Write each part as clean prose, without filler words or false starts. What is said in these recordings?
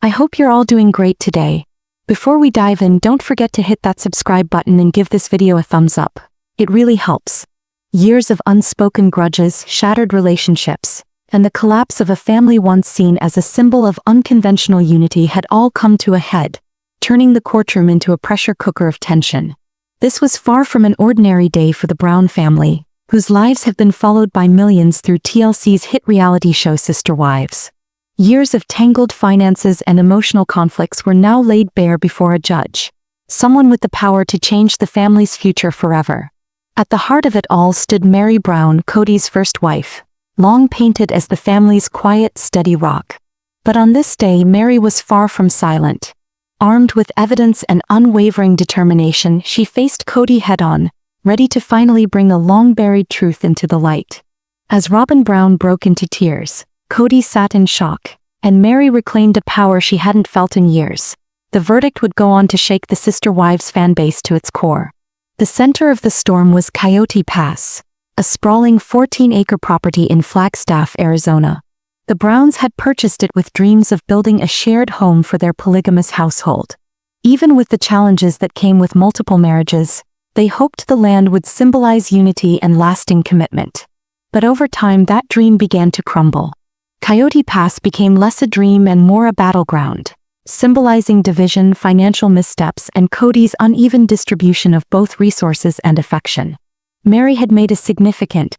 I hope you're all doing great today. Before we dive in, don't forget to hit that subscribe button and give this video a thumbs up. It really helps. Years of unspoken grudges, shattered relationships, and the collapse of a family once seen as a symbol of unconventional unity had all come to a head, turning the courtroom into a pressure cooker of tension. This was far from an ordinary day for the Brown family, whose lives have been followed by millions through TLC's hit reality show Sister Wives. Years of tangled finances and emotional conflicts were now laid bare before a judge, someone with the power to change the family's future forever. At the heart of it all stood Meri Brown, Cody's first wife, long painted as the family's quiet, steady rock. But on this day, Meri was far from silent. Armed with evidence and unwavering determination, she faced Cody head-on, ready to finally bring a long-buried truth into the light. As Robin Brown broke into tears, Cody sat in shock, and Meri reclaimed a power she hadn't felt in years. The verdict would go on to shake the Sister Wives fan base to its core. The center of the storm was Coyote Pass, a sprawling 14-acre property in Flagstaff, Arizona. The Browns had purchased it with dreams of building a shared home for their polygamous household. Even with the challenges that came with multiple marriages, they hoped the land would symbolize unity and lasting commitment. But over time, that dream began to crumble. Coyote Pass became less a dream and more a battleground, symbolizing division, financial missteps, and Cody's uneven distribution of both resources and affection. Meri had made a significant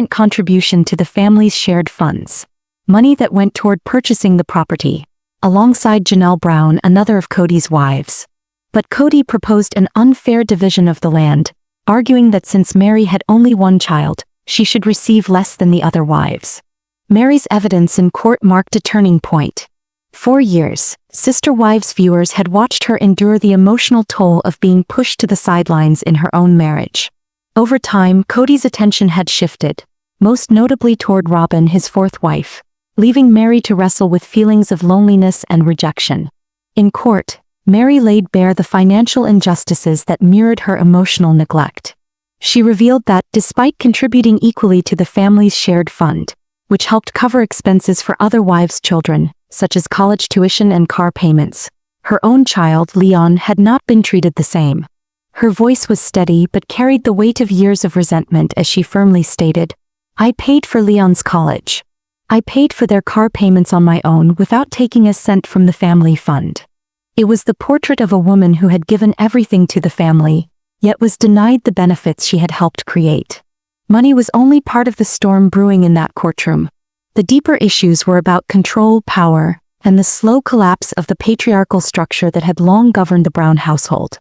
contribution to the family's shared funds, money that went toward purchasing the property, alongside Janelle Brown, another of Cody's wives. But Cody proposed an unfair division of the land, arguing that since Meri had only one child, she should receive less than the other wives. Meri's evidence in court marked a turning point. For years, Sister Wives viewers had watched her endure the emotional toll of being pushed to the sidelines in her own marriage. Over time, Cody's attention had shifted, most notably toward Robin, his fourth wife, leaving Meri to wrestle with feelings of loneliness and rejection. In court, Meri laid bare the financial injustices that mirrored her emotional neglect. She revealed that, despite contributing equally to the family's shared fund, which helped cover expenses for other wives' children, such as college tuition and car payments, her own child, Leon, had not been treated the same. Her voice was steady but carried the weight of years of resentment as she firmly stated, "I paid for Leon's college. I paid for their car payments on my own without taking a cent from the family fund." It was the portrait of a woman who had given everything to the family, yet was denied the benefits she had helped create. Money was only part of the storm brewing in that courtroom. The deeper issues were about control, power, and the slow collapse of the patriarchal structure that had long governed the Brown household.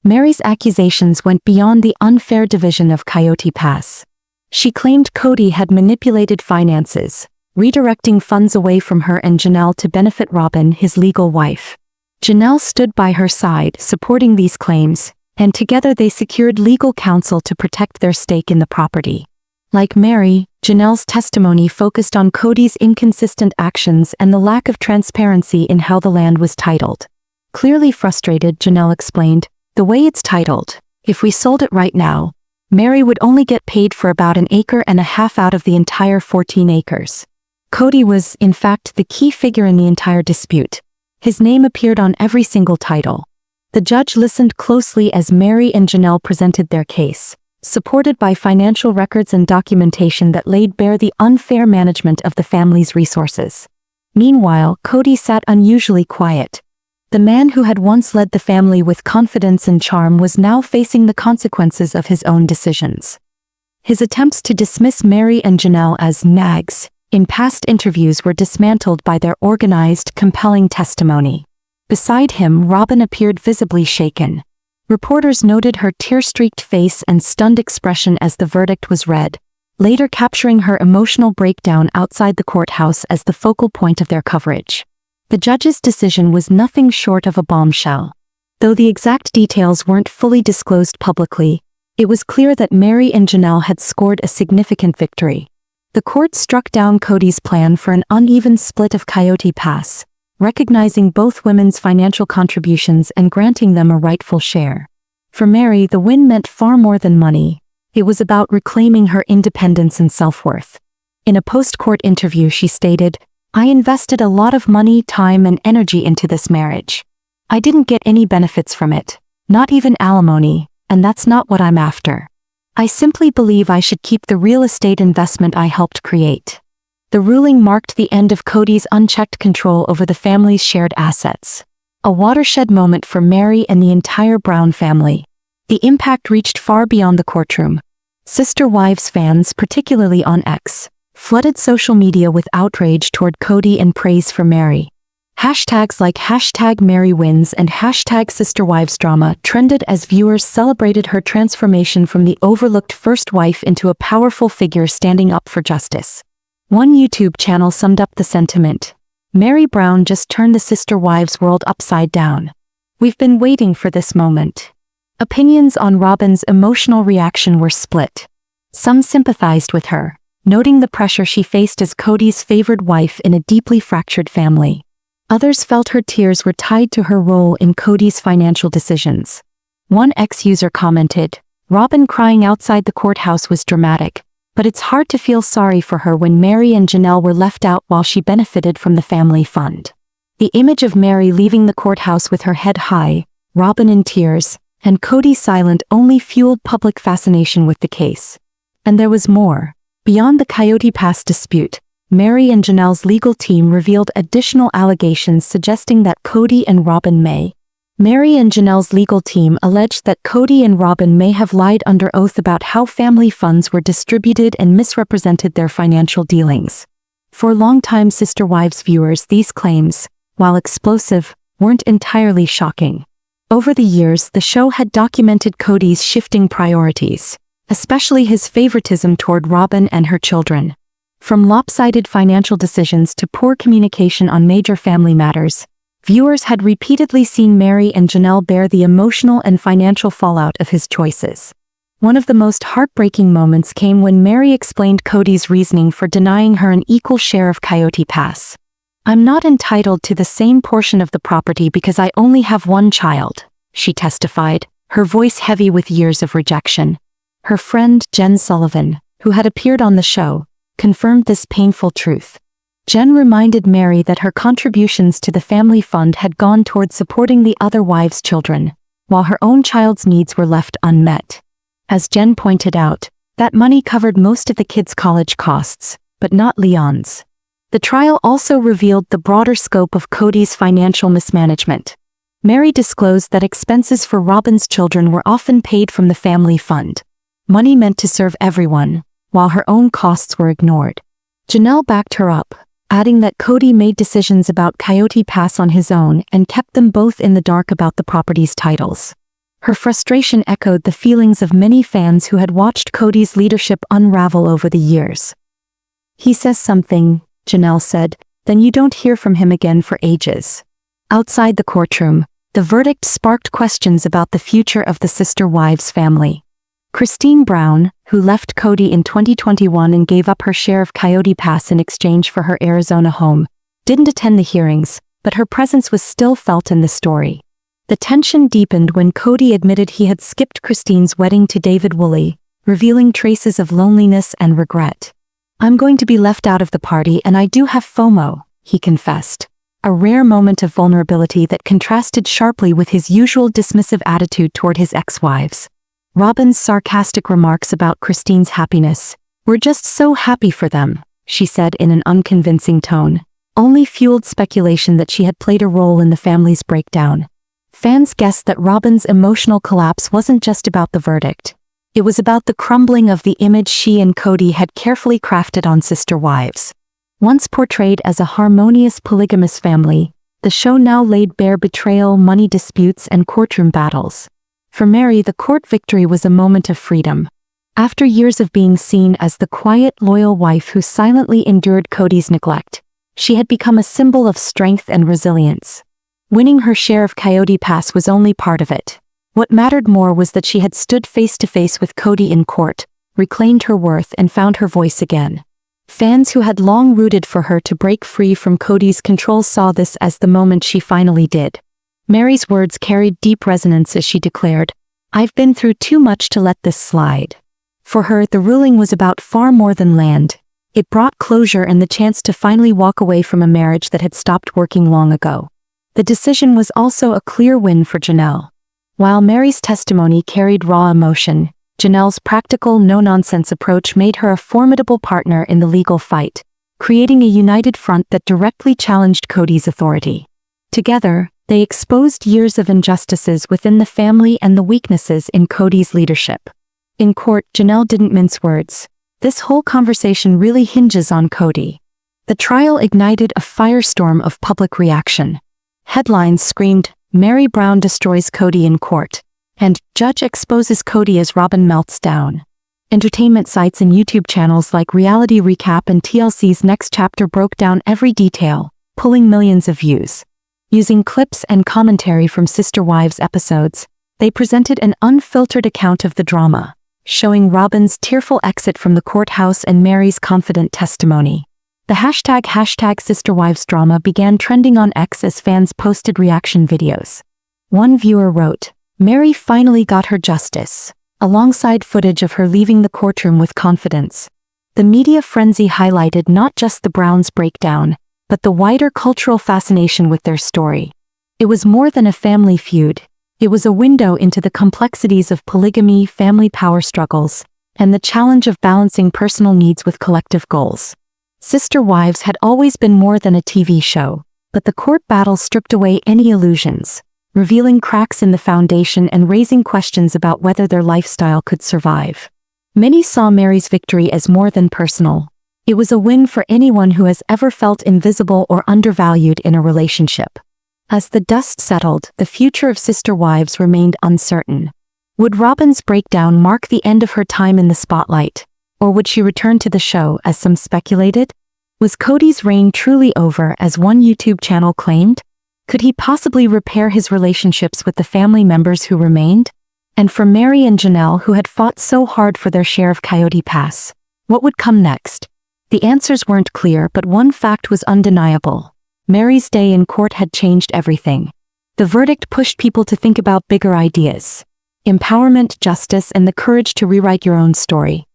Meri's accusations went beyond the unfair division of Coyote Pass. She claimed Cody had manipulated finances, redirecting funds away from her and Janelle to benefit Robin, his legal wife. Janelle stood by her side, supporting these claims, and together they secured legal counsel to protect their stake in the property. Like Meri, Janelle's testimony focused on Cody's inconsistent actions and the lack of transparency in how the land was titled. Clearly frustrated, Janelle explained, "The way it's titled, if we sold it right now, Meri would only get paid for about 1.5 acres out of the entire 14 acres. Cody was, in fact, the key figure in the entire dispute. His name appeared on every single title." The judge listened closely as Meri and Janelle presented their case, supported by financial records and documentation that laid bare the unfair management of the family's resources. Meanwhile, Cody sat unusually quiet. The man who had once led the family with confidence and charm was now facing the consequences of his own decisions. His attempts to dismiss Meri and Janelle as nags in past interviews were dismantled by their organized, compelling testimony. Beside him, Robin appeared visibly shaken. Reporters noted her tear-streaked face and stunned expression as the verdict was read, later capturing her emotional breakdown outside the courthouse as the focal point of their coverage. The judge's decision was nothing short of a bombshell. Though the exact details weren't fully disclosed publicly, it was clear that Meri and Janelle had scored a significant victory. The court struck down Cody's plan for an uneven split of Coyote Pass, recognizing both women's financial contributions and granting them a rightful share. For Meri, the win meant far more than money. It was about reclaiming her independence and self-worth. In a post-court interview, she stated, I invested a lot of money, time, and energy into this marriage. I didn't get any benefits from it, not even alimony, and that's not what I'm after. I simply believe I should keep the real estate investment I helped create. The ruling marked the end of Cody's unchecked control over the family's shared assets. A watershed moment for Meri and the entire Brown family. The impact reached far beyond the courtroom. Sister Wives fans, particularly on X, flooded social media with outrage toward Cody and praise for Meri. Hashtags like #MeriWins and #SisterWivesDrama trended as viewers celebrated her transformation from the overlooked first wife into a powerful figure standing up for justice. One YouTube channel summed up the sentiment. Meri Brown just turned the Sister Wives world upside down. We've been waiting for this moment. Opinions on Robyn's emotional reaction were split. Some sympathized with her, noting the pressure she faced as Cody's favored wife in a deeply fractured family. Others felt her tears were tied to her role in Cody's financial decisions. One ex-user commented, "Robyn crying outside the courthouse was dramatic, but it's hard to feel sorry for her when Meri and Janelle were left out while she benefited from the family fund." The image of Meri leaving the courthouse with her head high, Robyn in tears, and Cody silent only fueled public fascination with the case. And there was more. Beyond the Coyote Pass dispute, Meri and Janelle's legal team revealed additional allegations suggesting that Cody and Robyn may. Meri and Janelle's legal team alleged that Cody and Robyn may have lied under oath about how family funds were distributed and misrepresented their financial dealings. For longtime Sister Wives viewers, these claims, while explosive, weren't entirely shocking. Over the years, the show had documented Cody's shifting priorities, especially his favoritism toward Robyn and her children. From lopsided financial decisions to poor communication on major family matters, viewers had repeatedly seen Meri and Janelle bear the emotional and financial fallout of his choices. One of the most heartbreaking moments came when Meri explained Cody's reasoning for denying her an equal share of Coyote Pass. "I'm not entitled to the same portion of the property because I only have one child," she testified, her voice heavy with years of rejection. Her friend, Jen Sullivan, who had appeared on the show, confirmed this painful truth. Jen reminded Meri that her contributions to the family fund had gone toward supporting the other wives' children, while her own child's needs were left unmet. As Jen pointed out, that money covered most of the kids' college costs, but not Leon's. The trial also revealed the broader scope of Cody's financial mismanagement. Meri disclosed that expenses for Robyn's children were often paid from the family fund, money meant to serve everyone, while her own costs were ignored. Janelle backed her up, adding that Cody made decisions about Coyote Pass on his own and kept them both in the dark about the property's titles. Her frustration echoed the feelings of many fans who had watched Cody's leadership unravel over the years. "He says something," Janelle said, "then you don't hear from him again for ages." Outside the courtroom, the verdict sparked questions about the future of the Sister Wives family. Christine Brown, who left Cody in 2021 and gave up her share of Coyote Pass in exchange for her Arizona home, didn't attend the hearings, but her presence was still felt in the story. The tension deepened when Cody admitted he had skipped Christine's wedding to David Woolley, revealing traces of loneliness and regret. "I'm going to be left out of the party and I do have FOMO," he confessed. A rare moment of vulnerability that contrasted sharply with his usual dismissive attitude toward his ex-wives. Robyn's sarcastic remarks about Christine's happiness, "We're just so happy for them," she said in an unconvincing tone, only fueled speculation that she had played a role in the family's breakdown. Fans guessed that Robyn's emotional collapse wasn't just about the verdict. It was about the crumbling of the image she and Cody had carefully crafted on Sister Wives. Once portrayed as a harmonious polygamous family, the show now laid bare betrayal, money disputes, and courtroom battles. For Meri, the court victory was a moment of freedom. After years of being seen as the quiet, loyal wife who silently endured Cody's neglect, she had become a symbol of strength and resilience. Winning her share of Coyote Pass was only part of it. What mattered more was that she had stood face to face with Cody in court, reclaimed her worth, and found her voice again. Fans who had long rooted for her to break free from Cody's control saw this as the moment she finally did. Meri's words carried deep resonance as she declared, "I've been through too much to let this slide." For her, the ruling was about far more than land. It brought closure and the chance to finally walk away from a marriage that had stopped working long ago. The decision was also a clear win for Janelle. While Meri's testimony carried raw emotion, Janelle's practical, no-nonsense approach made her a formidable partner in the legal fight, creating a united front that directly challenged Cody's authority. Together, they exposed years of injustices within the family and the weaknesses in Cody's leadership. In court, Janelle didn't mince words. This whole conversation really hinges on Cody. The trial ignited a firestorm of public reaction. Headlines screamed, "Meri Brown destroys Cody in court," and "Judge exposes Cody as Robin melts down." Entertainment sites and YouTube channels like Reality Recap and TLC's Next Chapter broke down every detail, pulling millions of views. Using clips and commentary from Sister Wives episodes, they presented an unfiltered account of the drama, showing Robin's tearful exit from the courthouse and Meri's confident testimony. The hashtag Sister Wives drama began trending on X as fans posted reaction videos. One viewer wrote, "Meri finally got her justice," alongside footage of her leaving the courtroom with confidence. The media frenzy highlighted not just the Browns' breakdown, but the wider cultural fascination with their story. It was more than a family feud. It was a window into the complexities of polygamy, family power struggles, and the challenge of balancing personal needs with collective goals. Sister Wives had always been more than a TV show, but the court battle stripped away any illusions, revealing cracks in the foundation and raising questions about whether their lifestyle could survive. Many saw Meri's victory as more than personal. It was a win for anyone who has ever felt invisible or undervalued in a relationship. As the dust settled, the future of Sister Wives remained uncertain. Would Robin's breakdown mark the end of her time in the spotlight? Or would she return to the show, as some speculated? Was Cody's reign truly over, as one YouTube channel claimed? Could he possibly repair his relationships with the family members who remained? And for Meri and Janelle, who had fought so hard for their share of Coyote Pass, what would come next? The answers weren't clear, but one fact was undeniable. Meri's day in court had changed everything. The verdict pushed people to think about bigger ideas: empowerment, justice, and the courage to rewrite your own story.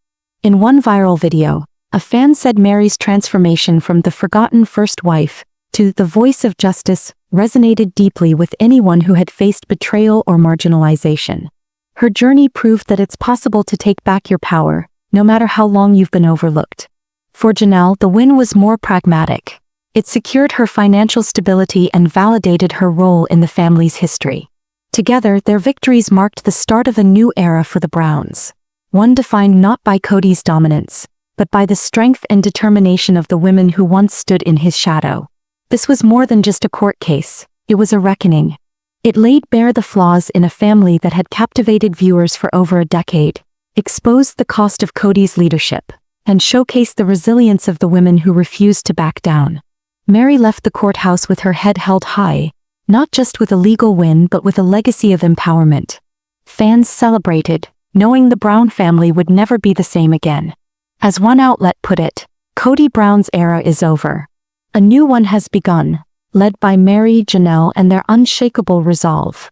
In one viral video, a fan said Meri's transformation from the forgotten first wife to the voice of justice resonated deeply with anyone who had faced betrayal or marginalization. Her journey proved that it's possible to take back your power, no matter how long you've been overlooked. For Janelle, the win was more pragmatic. It secured her financial stability and validated her role in the family's history. Together, their victories marked the start of a new era for the Browns, one defined not by Cody's dominance, but by the strength and determination of the women who once stood in his shadow. This was more than just a court case, it was a reckoning. It laid bare the flaws in a family that had captivated viewers for over a decade, exposed the cost of Cody's leadership, and showcased the resilience of the women who refused to back down. Meri left the courthouse with her head held high, not just with a legal win but with a legacy of empowerment. Fans celebrated, knowing the Brown family would never be the same again. As one outlet put it, Cody Brown's era is over. A new one has begun, led by Meri, Janelle, and their unshakable resolve.